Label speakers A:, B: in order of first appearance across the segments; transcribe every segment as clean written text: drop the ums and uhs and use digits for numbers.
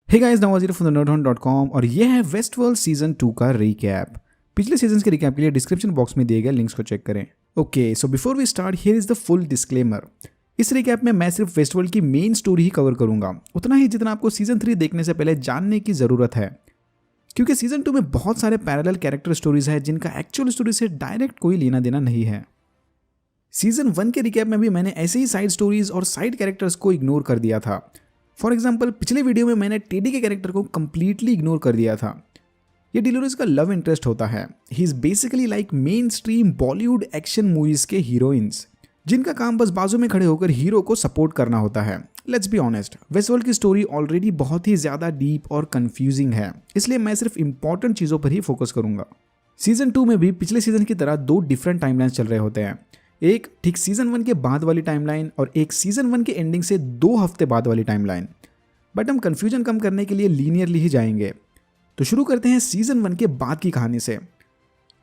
A: Hey guys, Nawaz from the nerdhunt.com और ये है वेस्टवर्ल्ड सीजन 2 का रिकैप। पिछले सीजन के रिकैप के लिए डिस्क्रिप्शन बॉक्स में दिए गए लिंक्स को चेक करें। Okay, so before we start here is the full disclaimer. इस रिकैप में मैं सिर्फ वेस्टवर्ल्ड की मेन स्टोरी ही कवर करूंगा, उतना ही जितना आपको सीजन 3 देखने से पहले जानने की ज़रूरत है, क्योंकि सीजन 2 में बहुत सारे पैरेलल कैरेक्टर स्टोरीज हैं जिनका एक्चुअल स्टोरी से डायरेक्ट कोई लेना देना नहीं है। सीजन 1 के रिकैप में भी मैंने ऐसे ही साइड स्टोरीज और साइड कैरेक्टर्स को इग्नोर कर दिया था। फॉर एग्जाम्पल, पिछले वीडियो में मैंने टेडी के कैरेक्टर को कंप्लीटली इग्नोर कर दिया था। ये डिलोरिस का लव इंटरेस्ट होता है। He is basically like main stream Bollywood action movies के हीरोइंस, जिनका काम बस बाजू में खड़े होकर हीरो को सपोर्ट करना होता है। लेट्स बी ऑनेस्ट, वेस्टवर्ल्ड की स्टोरी ऑलरेडी बहुत ही ज्यादा डीप और कंफ्यूजिंग है, इसलिए मैं सिर्फ इंपॉर्टेंट चीजों पर ही फोकस करूंगा। सीजन 2 में भी पिछले सीजन की तरह 2 डिफरेंट टाइमलाइंस चल रहे होते हैं, एक ठीक सीजन 1 के बाद वाली टाइमलाइन और एक सीजन 1 के एंडिंग से 2 हफ्ते बाद वाली टाइमलाइन। बट हम कंफ्यूजन कम करने के लिए लीनियरली ही जाएंगे। तो शुरू करते हैं सीजन 1 के बाद की कहानी से।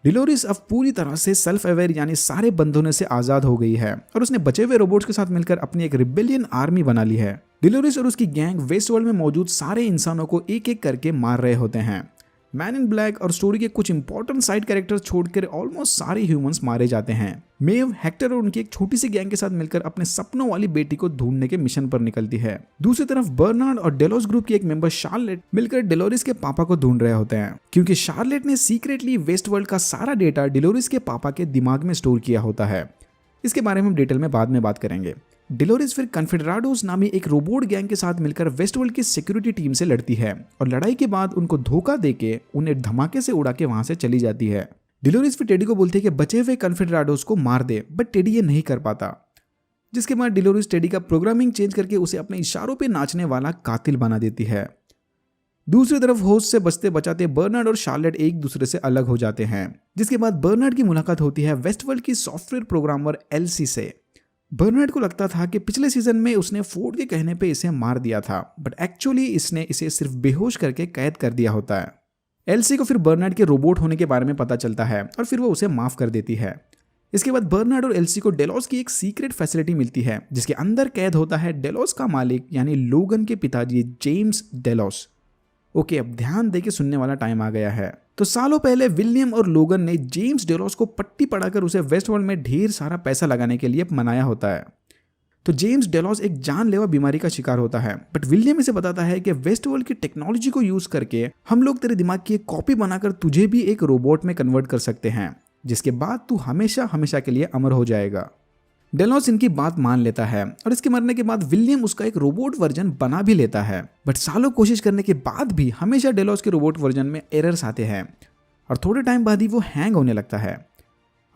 A: डिलोरिस अब पूरी तरह से सेल्फ अवेयर यानी सारे बंधनों से आजाद हो गई है और उसने बचे हुए रोबोट्स के साथ मिलकर अपनी एक रिबेलियन आर्मी बना ली है। डिलोरिस और उसकी गैंग वेस्टवर्ल्ड में मौजूद सारे इंसानों को एक एक करके मार रहे होते हैं। मैन इन ब्लैक और स्टोरी के कुछ इंपॉर्टेंट साइड कैरेक्टर्स छोड़कर ऑलमोस्ट सारे ह्यूमंस मारे जाते हैं। मेव, हेक्टर और उनकी एक छोटी सी गैंग के साथ मिलकर अपने सपनों वाली बेटी को ढूंढने के मिशन पर निकलती है। दूसरी तरफ बर्नार्ड और डेलोस ग्रुप की एक मेंबर शार्लेट मिलकर डिलोरिस के पापा को ढूंढ रहे होते हैं, क्योंकि शार्लेट ने सीक्रेटली वेस्टवर्ल्ड का सारा डेटा डिलोरिस के पापा के दिमाग में स्टोर किया होता है। इसके बारे में हम डिटेल में बाद में बात करेंगे। डिलोरिस फिर कन्फेडराडोस नामी एक रोबोट गैंग के साथ मिलकर वेस्टवर्ल्ड की सिक्योरिटी टीम से लड़ती है और लड़ाई के बाद उनको धोखा देके उन्हें धमाके से उड़ा के वहां से चली जाती है। डिलोरिस फिर टेडी को बोलती है कि बचे हुए कन्फेडराडोस को मार दे, बट टेडी ये नहीं कर पाता, जिसके बाद डिलोरिस टेडी का प्रोग्रामिंग चेंज करके उसे अपने इशारों पे नाचने वाला कातिल बना देती है। दूसरी तरफ होस्ट से बचते बचाते बर्नार्ड और शार्लेट एक दूसरे से अलग हो जाते हैं, जिसके बाद बर्नार्ड की मुलाकात होती है वेस्टवर्ल्ड की सॉफ्टवेयर प्रोग्रामर एलसी से। बर्नार्ड को लगता था कि पिछले सीजन में उसने फोर्ड के कहने पे इसे मार दिया था, बट एक्चुअली इसने इसे सिर्फ बेहोश करके कैद कर दिया होता है। एलसी को फिर बर्नार्ड के रोबोट होने के बारे में पता चलता है और फिर वो उसे माफ कर देती है। इसके बाद बर्नार्ड और एलसी को डेलोस की एक सीक्रेट फैसिलिटी मिलती है, जिसके अंदर कैद होता है डेलोस का मालिक यानी लोगन के पिताजी जेम्स डेलोस। ओके, अब ध्यान दे के सुनने वाला टाइम आ गया है। तो सालों पहले विलियम और लोगन ने जेम्स डेलोस को पट्टी पढ़ाकर उसे वेस्टवर्ल्ड में ढेर सारा पैसा लगाने के लिए मनाया होता है। तो जेम्स डेलोस एक जानलेवा बीमारी का शिकार होता है, बट विलियम इसे बताता है कि वेस्टवर्ल्ड की टेक्नोलॉजी को यूज करके हम लोग तेरे दिमाग की एक कॉपी बनाकर तुझे भी एक रोबोट में कन्वर्ट कर सकते हैं, जिसके बाद तू हमेशा हमेशा के लिए अमर हो जाएगा। डेलोस इनकी बात मान लेता है और इसके मरने के बाद विलियम उसका एक रोबोट वर्जन बना भी लेता है, बट सालों कोशिश करने के बाद भी हमेशा डेलोस के रोबोट वर्जन में एरर्स आते हैं और थोड़े टाइम बाद ही वो हैंग होने लगता है।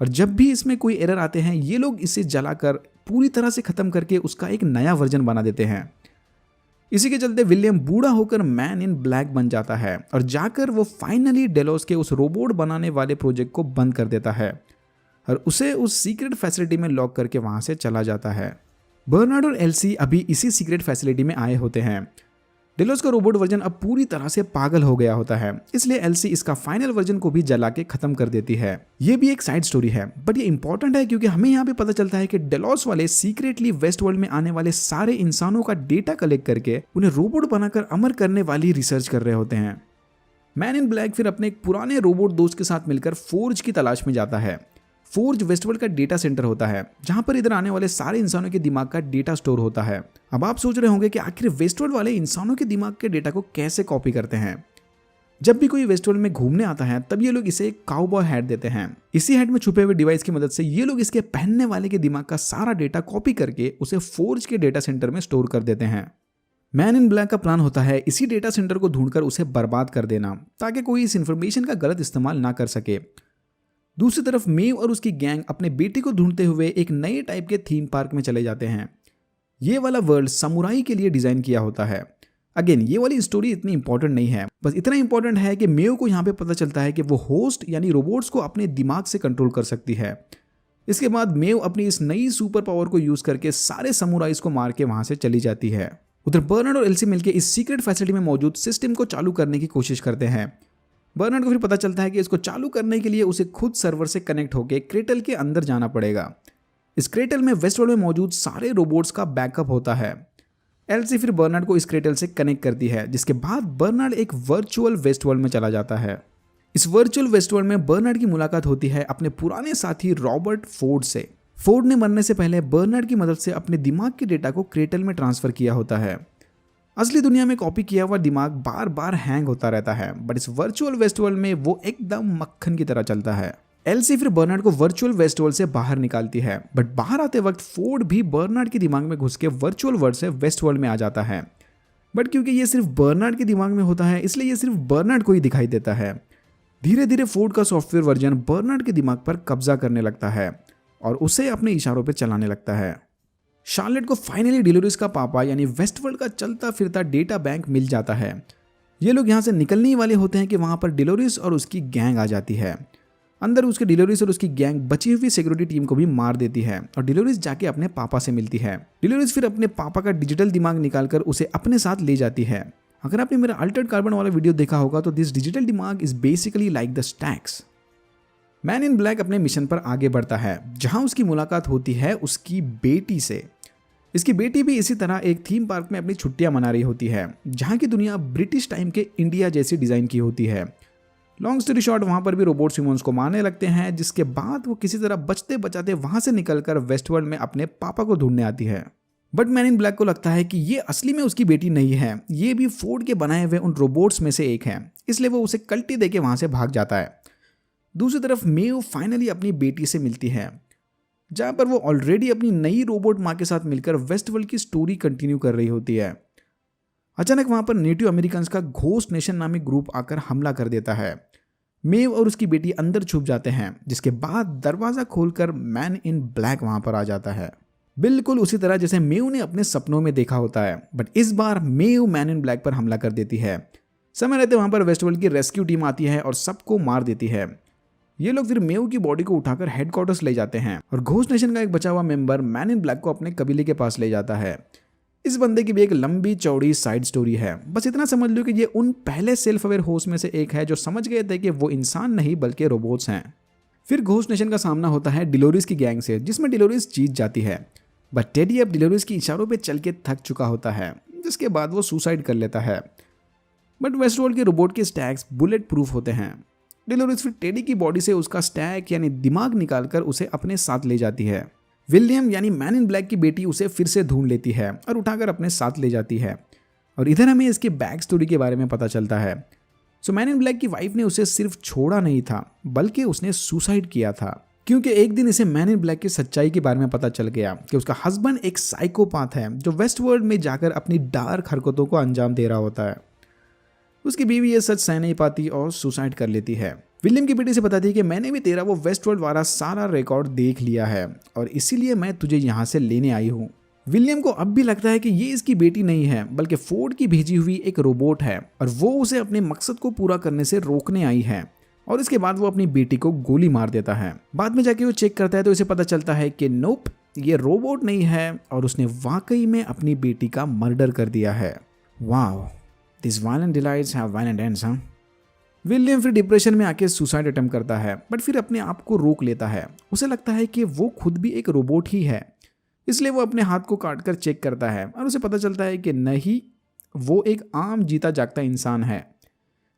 A: और जब भी इसमें कोई एरर आते हैं, ये लोग इसे जलाकर पूरी तरह से खत्म करके उसका एक नया वर्जन बना देते हैं। इसी के चलते विलियम बूढ़ा होकर मैन इन ब्लैक बन जाता है और जाकर वो फाइनली डेलोस के उस रोबोट बनाने वाले प्रोजेक्ट को बंद कर देता है और उसे उस सीक्रेट फैसिलिटी में लॉक करके वहां से चला जाता है। बर्नार्ड और एलसी अभी इसी सीक्रेट फैसिलिटी में आए होते हैं। डेलोस का रोबोट वर्जन अब पूरी तरह से पागल हो गया होता है, इसलिए एलसी इसका फाइनल वर्जन को भी जला के खत्म कर देती है। ये भी एक साइड स्टोरी है, बट ये इंपॉर्टेंट है क्योंकि हमें यहाँ पे पता चलता है कि डेलोस वाले सीक्रेटली वेस्टवर्ल्ड में आने वाले सारे इंसानों का डेटा कलेक्ट करके उन्हें रोबोट बनाकर अमर करने वाली रिसर्च कर रहे होते हैं। मैन इन ब्लैक फिर अपने एक पुराने रोबोट दोस्त के साथ मिलकर फोर्ज की तलाश में जाता है। फोर्ज वेस्टवर्ल्ड का डेटा सेंटर होता है, जहां पर इधर आने वाले सारे इंसानों के दिमाग का डेटा स्टोर होता है। अब आप सोच रहे होंगे कि आखिर वेस्टवर्ल्ड वाले इंसानों के दिमाग के डेटा को कैसे कॉपी करते हैं। जब भी कोई वेस्टवर्ल्ड में घूमने आता है, तब ये लोग इसे एक काउबॉय हैट देते हैं। इसी हैट में छुपे हुए डिवाइस की मदद से ये लोग इसके पहनने वाले के दिमाग का सारा डेटा कॉपी करके उसे फोर्ज के डेटा सेंटर में स्टोर कर देते हैं। मैन इन ब्लैक का प्लान होता है इसी डेटा सेंटर को ढूंढकर उसे बर्बाद कर देना, ताकि कोई इस इंफॉर्मेशन का गलत इस्तेमाल ना कर सके। दूसरी तरफ मेव और उसकी गैंग अपने बेटे को ढूंढते हुए एक नए टाइप के थीम पार्क में चले जाते हैं। ये वाला वर्ल्ड समुराई के लिए डिजाइन किया होता है। अगेन, ये वाली स्टोरी इतनी इंपॉर्टेंट नहीं है, बस इतना इंपॉर्टेंट है कि मेव को यहाँ पे पता चलता है कि वो होस्ट यानी रोबोट्स को अपने दिमाग से कंट्रोल कर सकती है। इसके बाद मेव अपनी इस नई सुपर पावर को यूज करके सारे समुराइज को मार के वहां से चली जाती है। उधर बर्नार्ड और एलसी मिलकर इस सीक्रेट फैसिलिटी में मौजूद सिस्टम को चालू करने की कोशिश करते हैं। बर्नार्ड को फिर पता चलता है कि इसको चालू करने के लिए उसे खुद सर्वर से कनेक्ट होकर क्रेटल के अंदर जाना पड़ेगा। इस क्रेटल में वेस्टवर्ल्ड में मौजूद सारे रोबोट्स का बैकअप होता है। एल्सी फिर बर्नार्ड को इस क्रेटल से कनेक्ट करती है, जिसके बाद बर्नार्ड एक वर्चुअल वेस्टवर्ल्ड में चला जाता है। इस वर्चुअल वेस्टवर्ल्ड में बर्नार्ड की मुलाकात होती है अपने पुराने साथी रॉबर्ट फोर्ड से। फोर्ड ने मरने से पहले बर्नार्ड की मदद से अपने दिमाग के डेटा को क्रेटल में ट्रांसफर किया होता है। असली दुनिया में कॉपी किया हुआ दिमाग बार बार हैंग होता रहता है, बट इस वर्चुअल वेस्टवर्ल्ड में वो एकदम मक्खन की तरह चलता है। एल्सी फिर बर्नार्ड को वर्चुअल वेस्टवर्ल्ड से बाहर निकालती है, बट बाहर आते वक्त फोर्ड भी बर्नार्ड के दिमाग में घुस के वर्चुअल वर्ल्ड से वेस्टवर्ल्ड में आ जाता है। बट क्योंकि ये सिर्फ बर्नार्ड के दिमाग में होता है, इसलिए ये सिर्फ बर्नार्ड को ही दिखाई देता है। धीरे धीरे फोर्ड का सॉफ्टवेयर वर्जन बर्नार्ड के दिमाग पर कब्जा करने लगता है और उसे अपने इशारों पर चलाने लगता है। शार्लेट को फाइनली डिलोरिस का पापा यानी वेस्टवर्ल्ड का चलता फिरता डेटा बैंक मिल जाता है। ये लोग यहाँ से निकलने ही वाले होते हैं कि वहाँ पर डिलोरिस और उसकी गैंग आ जाती है। अंदर उसके डिलोरिस और उसकी गैंग बची हुई सिक्योरिटी टीम को भी मार देती है और डिलोरिस जाके अपने पापा से मिलती है। डिलोरिस फिर अपने पापा का डिजिटल दिमाग निकालकर उसे अपने साथ ले जाती है। अगर आपने मेरा अल्टर्ड कार्बन वाला वीडियो देखा होगा तो दिस डिजिटल दिमाग is basically like the stacks. Man in black अपने मिशन पर आगे बढ़ता है, जहां उसकी मुलाकात होती है उसकी बेटी से। इसकी बेटी भी इसी तरह एक थीम पार्क में अपनी छुट्टियां मना रही होती है, जहां की दुनिया ब्रिटिश टाइम के इंडिया जैसी डिजाइन की होती है। लॉन्ग स्टोरी शॉर्ट, वहां पर भी रोबोट ह्यूमंस को मारने लगते हैं, जिसके बाद वो किसी तरह बचते बचाते वहां से निकलकर वेस्टवर्ल्ड में अपने पापा को ढूंढने आती है। बट मैन इन ब्लैक को लगता है कि ये असली में उसकी बेटी नहीं है, ये भी फोर्ड के बनाए हुए उन रोबोट्स में से एक है, इसलिए वो उसे कल्टी देके वहां से भाग जाता है। दूसरी तरफ मेव फाइनली अपनी बेटी से मिलती है, जहां पर वो ऑलरेडी अपनी नई रोबोट माँ के साथ मिलकर वेस्टवर्ल्ड की स्टोरी कंटिन्यू कर रही होती है। अचानक वहां पर नेटिव अमेरिकन का घोस्ट नेशन नामक ग्रुप आकर हमला कर देता है। मेव और उसकी बेटी अंदर छुप जाते हैं, जिसके बाद दरवाजा खोलकर मैन इन ब्लैक वहां पर आ जाता है, बिल्कुल उसी तरह जैसे मेव ने अपने सपनों में देखा होता है। बट इस बार मेव मैन इन ब्लैक पर हमला कर देती है। समय रहते वहां पर वेस्टवर्ल्ड की रेस्क्यू टीम आती है और सबको मार देती है। ये लोग फिर मेव की बॉडी को उठाकर हेडक्वार्टर्स ले जाते हैं और घोस्ट नेशन का एक बचा हुआ मेंबर मैन इन ब्लैक को अपने कबीले के पास ले जाता है। इस बंदे की भी एक लंबी चौड़ी साइड स्टोरी है। बस इतना समझ लो कि ये उन पहले सेल्फ अवेयर होस्ट में से एक है जो समझ गए थे कि वो इंसान नहीं बल्कि रोबोट्स हैं। फिर घोस्ट नेशन का सामना होता है डिलोरिस की गैंग से, जिसमें डिलोरिस जीत जाती है। बट टेडी अब डिलोरिस की इशारों पे चल के थक चुका होता है, जिसके बाद वो सुसाइड कर लेता है। बट वेस्टवर्ल्ड के रोबोट के स्टैक्स बुलेट प्रूफ होते हैं। डिलोरिस फिर टेडी की बॉडी से उसका स्टैक यानी दिमाग निकालकर उसे अपने साथ ले जाती है। विलियम यानी मैन इन ब्लैक की बेटी उसे फिर से ढूंढ लेती है और उठाकर अपने साथ ले जाती है। और इधर हमें इसके बैक स्टोरी के बारे में पता चलता है। सो मैन इन ब्लैक की वाइफ ने उसे सिर्फ छोड़ा नहीं था, बल्कि उसने सुसाइड किया था, क्योंकि एक दिन इसे मैन इन ब्लैक की सच्चाई के बारे में पता चल गया कि उसका हस्बैंड एक साइकोपाथ है जो वेस्टवर्ल्ड में जाकर अपनी डार्क हरकतों को अंजाम दे रहा होता है। उसकी बीवी ये सच सह नहीं पाती और सुसाइड कर लेती है। विलियम की बेटी से बताती है कि मैंने भी तेरा वो वेस्टवर्ल्ड वाला सारा रिकॉर्ड देख लिया है और इसीलिए मैं तुझे यहाँ से लेने आई हूँ। विलियम को अब भी लगता है कि ये इसकी बेटी नहीं है, बल्कि फोर्ड की भेजी हुई एक रोबोट है और वो उसे अपने मकसद को पूरा करने से रोकने आई है। और इसके बाद वो अपनी बेटी को गोली मार देता है। बाद में जाके वो चेक करता है तो उसे पता चलता है कि नोप, ये रोबोट नहीं है और उसने वाकई में अपनी बेटी का मर्डर कर दिया है। Wow, this violent delights have violent ends. William फिर डिप्रेशन में आके सुसाइड अटेम्प्ट करता है, बट फिर अपने आप को रोक लेता है। उसे लगता है कि वो खुद भी एक रोबोट ही है, इसलिए वो अपने हाथ को काट कर चेक करता है और उसे पता चलता है कि नहीं, वो एक आम जीता जागता इंसान है।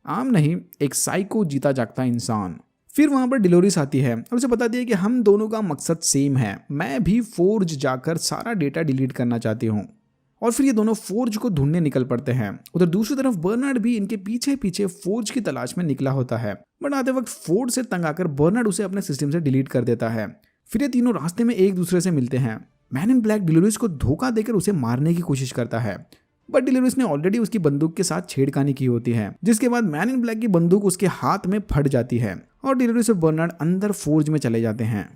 A: आम नहीं, एक साइको जीता जागता इंसान। फिर वहां पर डिलोरिस आती है और उसे बताती है कि हम दोनों का मकसद सेम है, मैं भी फोर्ज जाकर सारा डेटा डिलीट करना चाहती हूँ। और फिर ये दोनों फोर्ज को ढूंढने निकल पड़ते हैं। उधर दूसरी तरफ बर्नार्ड भी इनके पीछे पीछे फोर्ज की तलाश में निकला होता है, बट आते वक्त फोर्ज से तंग आकर बर्नार्ड उसे अपने सिस्टम से डिलीट कर देता है। फिर ये तीनों रास्ते में एक दूसरे से मिलते हैं। मैन इन ब्लैक डिलोरिस को धोखा देकर उसे मारने की कोशिश करता है, बट डिलोरिस ने ऑलरेडी उसकी बंदूक के साथ छेड़खानी की होती है, जिसके बाद मैन इन ब्लैक की बंदूक उसके हाथ में फट जाती है और डिलोरिस और बर्नार्ड अंदर फोर्ज में चले जाते हैं।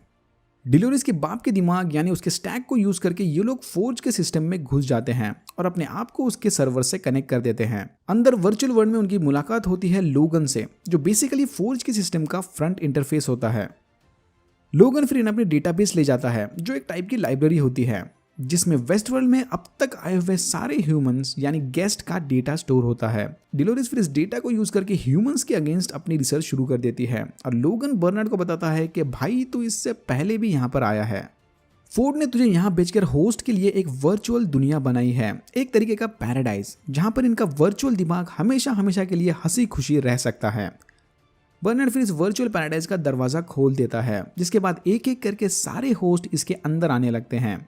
A: डिलोरिस के बाप के दिमाग यानी उसके स्टैक को यूज करके ये लोग फोर्ज के सिस्टम में घुस जाते हैं और अपने आप को उसके सर्वर से कनेक्ट कर देते हैं। अंदर वर्चुअल वर्ल्ड में उनकी मुलाकात होती है लोगन से, जो बेसिकली फोर्ज के सिस्टम का फ्रंट इंटरफेस होता है। लोगन फिर इन्हें अपने डेटाबेस ले जाता है, जो एक टाइप की लाइब्रेरी होती है, जिसमें वेस्टवर्ल्ड में अब तक आए हुए सारे ह्यूमंस यानी गेस्ट का डेटा स्टोर होता है। डिलोरिस फिर इस डेटा को यूज करके ह्यूमंस के अगेंस्ट अपनी रिसर्च शुरू कर देती है और लोगन बर्नार्ड को बताता है कि भाई तू इससे पहले भी यहाँ पर आया है। फोर्ड ने तुझे यहाँ बेचकर होस्ट के लिए एक वर्चुअल दुनिया बनाई है, एक तरीके का पैराडाइज जहाँ पर इनका वर्चुअल दिमाग हमेशा हमेशा के लिए हंसी खुशी रह सकता है। बर्नार्ड फिर इस वर्चुअल पैराडाइज का दरवाजा खोल देता है, जिसके बाद एक एक करके सारे होस्ट इसके अंदर आने लगते हैं।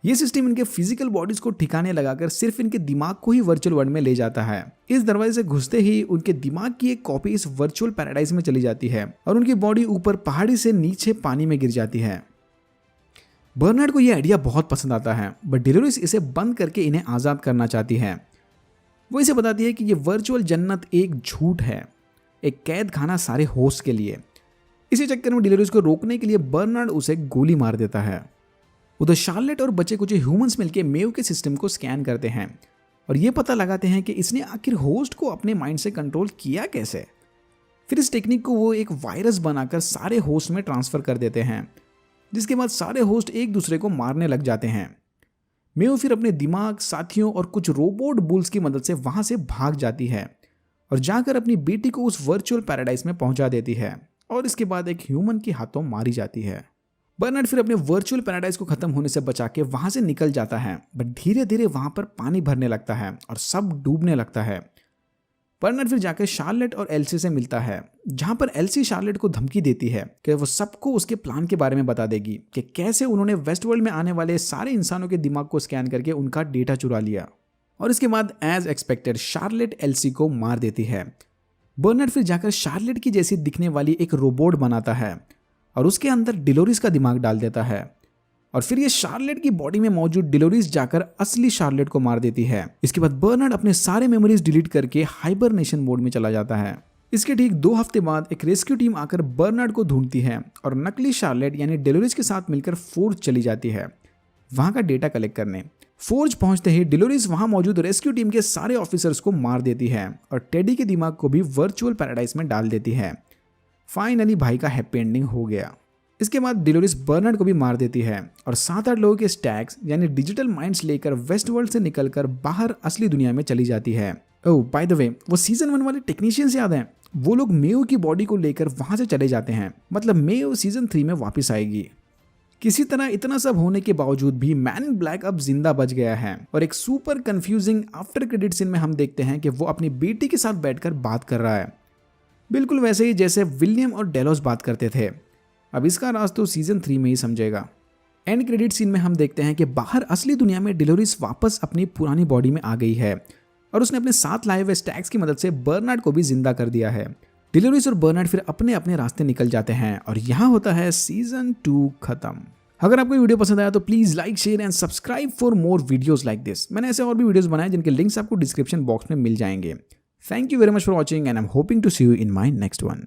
A: ये सिस्टम इनके फिजिकल बॉडीज को ठिकाने लगाकर सिर्फ इनके दिमाग को ही वर्चुअल वर्ल्ड में ले जाता है। इस दरवाजे से घुसते ही उनके दिमाग की एक कॉपी इस वर्चुअल पैराडाइज में चली जाती है और उनकी बॉडी ऊपर पहाड़ी से नीचे पानी में गिर जाती है। बर्नार्ड को यह आइडिया बहुत पसंद आता है, बट डेलोरिस इसे बंद करके इन्हें आज़ाद करना चाहती है। वो इसे बताती है कि ये वर्चुअल जन्नत एक झूठ है, एक कैद खाना सारे होस्ट के लिए। इसी चक्कर में डेलोरिस को रोकने के लिए बर्नार्ड उसे गोली मार देता है। उधर शार्लेट और बचे कुछ ह्यूमंस मिलकर मेव के सिस्टम को स्कैन करते हैं और ये पता लगाते हैं कि इसने आखिर होस्ट को अपने माइंड से कंट्रोल किया कैसे। फिर इस टेक्निक को वो एक वायरस बनाकर सारे होस्ट में ट्रांसफर कर देते हैं, जिसके बाद सारे होस्ट एक दूसरे को मारने लग जाते हैं। मेव फिर अपने दिमाग, साथियों और कुछ रोबोट बुल्स की मदद से वहां से भाग जाती है और जाकर अपनी बेटी को उस वर्चुअल पैराडाइज में पहुंचा देती है और इसके बाद एक ह्यूमन के हाथों मारी जाती है। बर्नार्ड फिर अपने वर्चुअल पैराडाइज को खत्म होने से बचा के वहां से निकल जाता है, बट धीरे धीरे वहां पर पानी भरने लगता है और सब डूबने लगता है। बर्नार्ड फिर जाकर शार्लेट और एल्सी से मिलता है, जहां पर एल्सी शार्लेट को धमकी देती है कि वो सबको उसके प्लान के बारे में बता देगी कि कैसे उन्होंने वेस्ट वर्ल्ड में आने वाले सारे इंसानों के दिमाग को स्कैन करके उनका डेटा चुरा लिया। और इसके बाद एज एक्सपेक्टेड शार्लेट एल्सी को मार देती है। बर्नार्ड फिर जाकर शार्लेट की जैसी दिखने वाली एक रोबोट बनाता है और उसके अंदर डेलोरिस का दिमाग डाल देता है और फिर ये शार्लेट की बॉडी में मौजूद डेलोरिस जाकर असली शार्लेट को मार देती है। इसके बाद बर्नार्ड अपने सारे मेमोरीज डिलीट करके हाइबरनेशन मोड में चला जाता है। इसके ठीक 2 हफ्ते बाद एक रेस्क्यू टीम आकर बर्नार्ड को ढूंढती है और नकली शार्लेट यानी डेलोरिस के साथ मिलकर फोर्ज चली जाती है वहां का डेटा कलेक्ट करने। फोर्ज पहुंचते ही डेलोरिस वहां मौजूद रेस्क्यू टीम के सारे ऑफिसर्स को मार देती है और टेडी के दिमाग को भी वर्चुअल पैराडाइज में डाल देती है। फाइनली भाई का हैप्पी एंडिंग हो गया। इसके बाद डेलोरिस बर्नार्ड को भी मार देती है और 7-8 लोगों के स्टैक्स यानी डिजिटल माइंड्स लेकर वेस्ट वर्ल्ड से निकलकर बाहर असली दुनिया में चली जाती है। ओह बाय द वे, वो सीजन 1 वाले टेक्नीशियंस याद हैं? वो लोग मेव की बॉडी को लेकर वहां से चले जाते हैं, मतलब मेव सीजन 3 में वापस आएगी। किसी तरह इतना सब होने के बावजूद भी मैन इन ब्लैक अब जिंदा बच गया है और एक super confusing after credit scene में हम देखते हैं कि वो अपनी बेटी के साथ बैठकर बात कर रहा है, बिल्कुल वैसे ही जैसे विलियम और डेलोस बात करते थे। अब इसका राज तो सीजन 3 में ही समझेगा। एंड क्रेडिट सीन में हम देखते हैं कि बाहर असली दुनिया में डेलोरिस वापस अपनी पुरानी बॉडी में आ गई है और उसने अपने साथ लाए हुए स्टैक्स की मदद से बर्नार्ड को भी जिंदा कर दिया है। डेलोरिस और बर्नार्ड फिर अपने अपने रास्ते निकल जाते हैं और यहाँ होता है सीजन 2 खत्म। अगर आपको वीडियो पसंद आया तो please like, share and subscribe for more videos like this. मैंने ऐसे और भी वीडियोस बनाए जिनके लिंक्स आपको डिस्क्रिप्शन बॉक्स में मिल जाएंगे। Thank you very much for watching and I am hoping to see you in my next one.